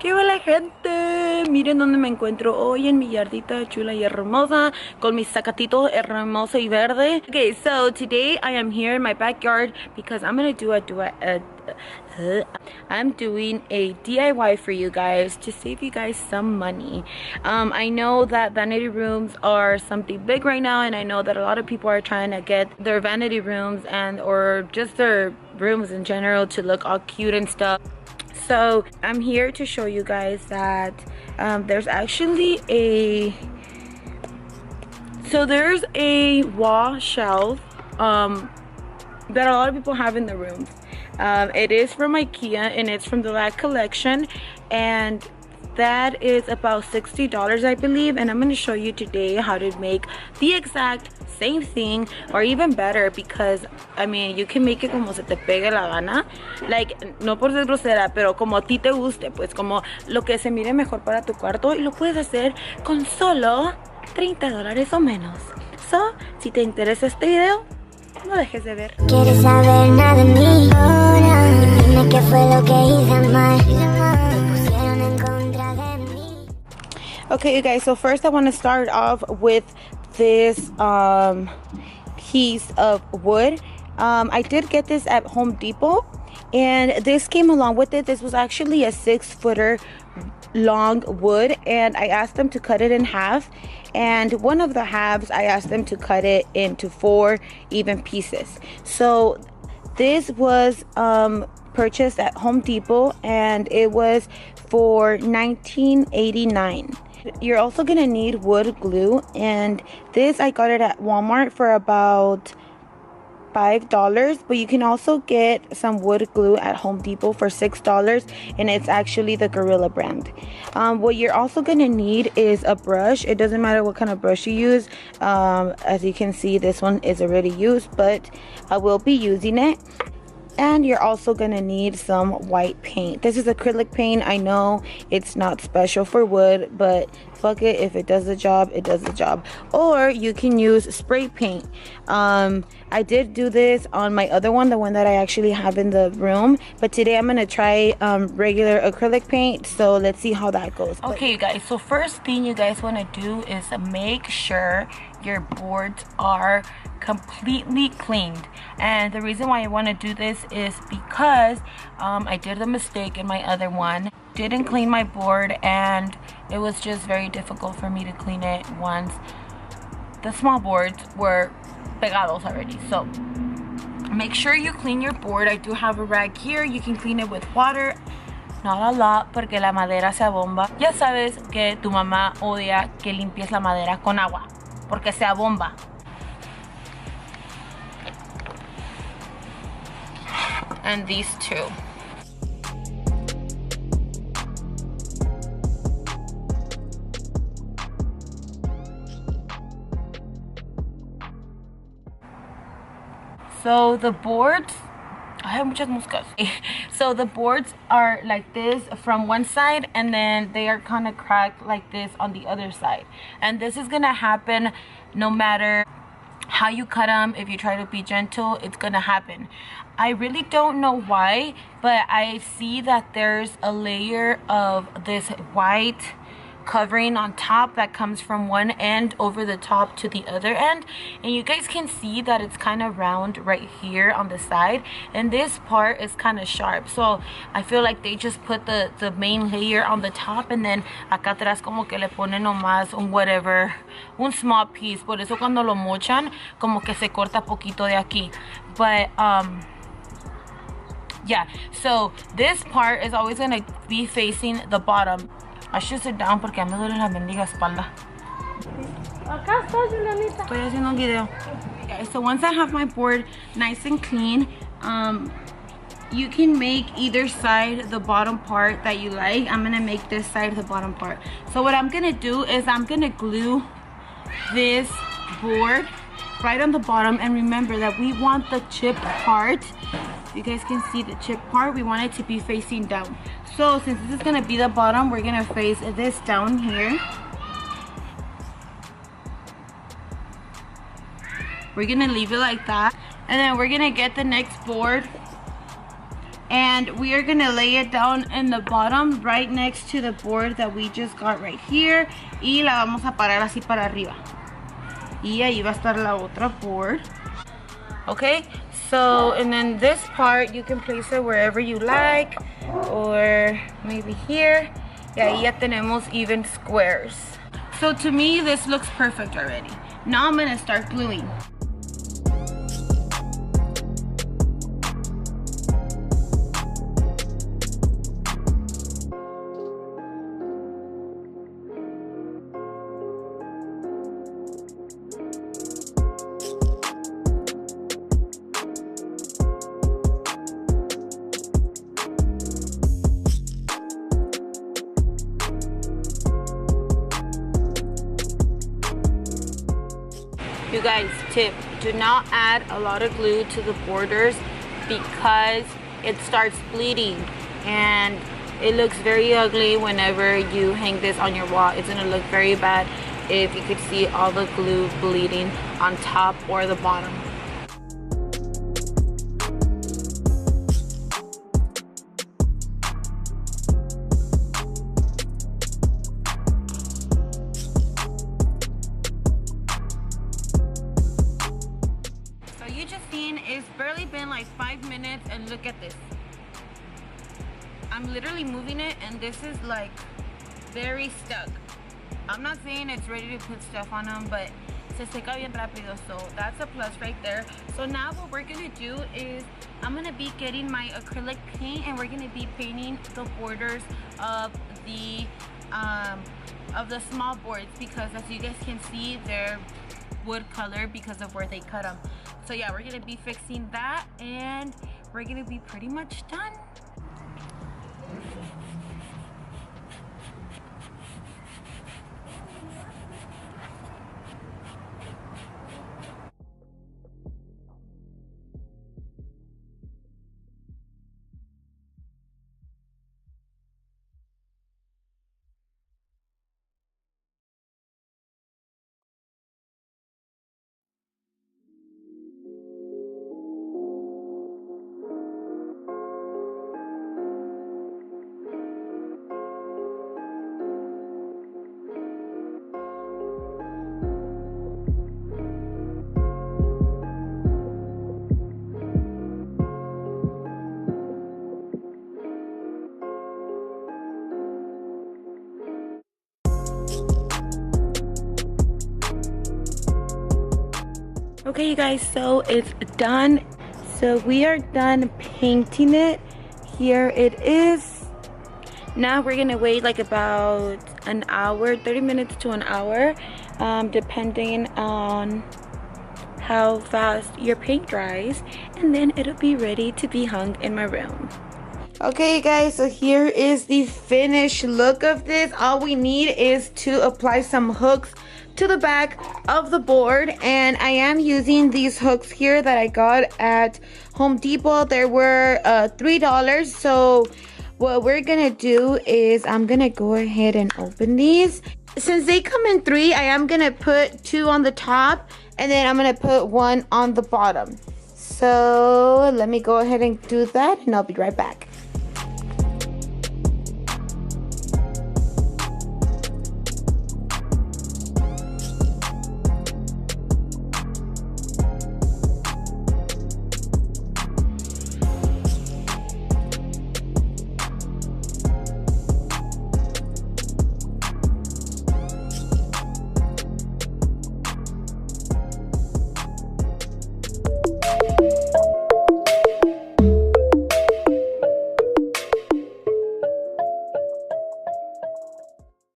¿Qué hola gente? Miren dónde me encuentro hoy, en mi yardita chula y hermosa con mis zacatitos hermoso y verde. Okay, so today I am here in my backyard because I'm gonna do I'm doing a DIY for you guys to save you guys some money. I know that vanity rooms are something big right now, and I know that a lot of people are trying to get their vanity rooms or just their rooms in general to look all cute and stuff. So I'm here to show you guys that there's actually there's a wall shelf that a lot of people have in their rooms. It is from IKEA and it's from the Lag collection, and that is about $60 I believe, and I'm going to show you today how to make the exact same thing or even better, because I mean you can make it como se te pegue la gana, like no por ser grosera, pero como a ti te guste, pues como lo que se mire mejor para tu cuarto, y lo puedes hacer con solo $30 o menos. So, si te interesa este video, no dejes de ver. ¿Quieres saber nada de mí? Dime qué fue lo que hice mal. Me pusieron en contra de mí. Okay, you guys, so first I want to start off with this piece of wood. I did get this at Home Depot, and this came along with it. This was actually a 6-footer long wood, and I asked them to cut it in half, and one of the halves I asked them to cut it into 4 even pieces. So this was purchased at Home Depot, and it was for $19.89. You're also gonna need wood glue, and this I got it at Walmart for about $5, but you can also get some wood glue at Home Depot for $6, and it's actually the Gorilla brand. What you're also gonna need is a brush. It doesn't matter what kind of brush you use. As you can see, this one is already used, but I will be using it. And you're also gonna need some white paint. This is acrylic paint. I know it's not special for wood, but fuck it, if it does the job, it does the job. Or you can use spray paint. I did do this on my other one, the one that I actually have in the room, but today I'm gonna try regular acrylic paint, so let's see how that goes. Okay, you guys, so first thing you guys want to do is make sure your boards are completely cleaned. And the reason why I want to do this is because I did the mistake in my other one. Didn't clean my board, and it was just very difficult for me to clean it once the small boards were pegados already. So make sure you clean your board. I do have a rag here. You can clean it with water, not a lot, porque la madera se abomba. Ya sabes que tu mamá odia que limpies la madera con agua porque se abomba. And these two. So the boards, I have muchas moscas. So the boards are like this from one side, and then they are kind of cracked like this on the other side. And this is gonna happen no matter how you cut them. If you try to be gentle, it's gonna happen. I really don't know why, but I see that there's a layer of this white covering on top that comes from one end over the top to the other end, and you guys can see that it's kind of round right here on the side, and this part is kind of sharp. So I feel like they just put the main layer on the top, and then acá atrás como que le ponen nomás un small piece. Por eso cuando lo mochan como que se corta poquito de aquí. But yeah, so this part is always going to be facing the bottom. I should sit down porque me duele la mendiga espalda. Acá está, Julianita. Estoy haciendo un video. Okay, so once I have my board nice and clean, you can make either side the bottom part that you like. I'm gonna make this side the bottom part. So what I'm gonna do is I'm gonna glue this board right on the bottom, and remember that we want the chip part. You guys can see the chip part. We want it to be facing down. So since this is gonna be the bottom, we're gonna face this down here. We're gonna leave it like that, and then we're gonna get the next board and we are gonna lay it down in the bottom right next to the board that we just got right here, y la vamos a parar así para arriba, y ahí va a estar la otra board. Okay, so and then this part you can place it wherever you like, or maybe here, y ahí ya tenemos even squares. So to me this looks perfect already. Now I'm gonna start gluing. You guys, tip, do not add a lot of glue to the borders because it starts bleeding and it looks very ugly whenever you hang this on your wall. It's gonna look very bad if you could see all the glue bleeding on top or the bottom. It's barely been like 5 minutes and look at this. I'm literally moving it and this is like very stuck. I'm not saying it's ready to put stuff on them, but se seca bien rápido, so that's a plus right there. So now what we're gonna do is I'm gonna be getting my acrylic paint and we're gonna be painting the borders of the small boards, because as you guys can see, they're wood color because of where they cut them. So yeah, we're gonna be fixing that and we're gonna be pretty much done. Okay, you guys, so it's done. So we are done painting it. Here it is. Now we're gonna wait like about an hour, 30 minutes to an hour, depending on how fast your paint dries, and then it'll be ready to be hung in my room. Okay, you guys, so here is the finished look of this. All we need is to apply some hooks to the back of the board, and I am using these hooks here that I got at Home Depot. There were $3. So what we're gonna do is I'm gonna go ahead and open these. Since they come in 3, I am gonna put 2 on the top and then I'm gonna put 1 on the bottom. So let me go ahead and do that and I'll be right back.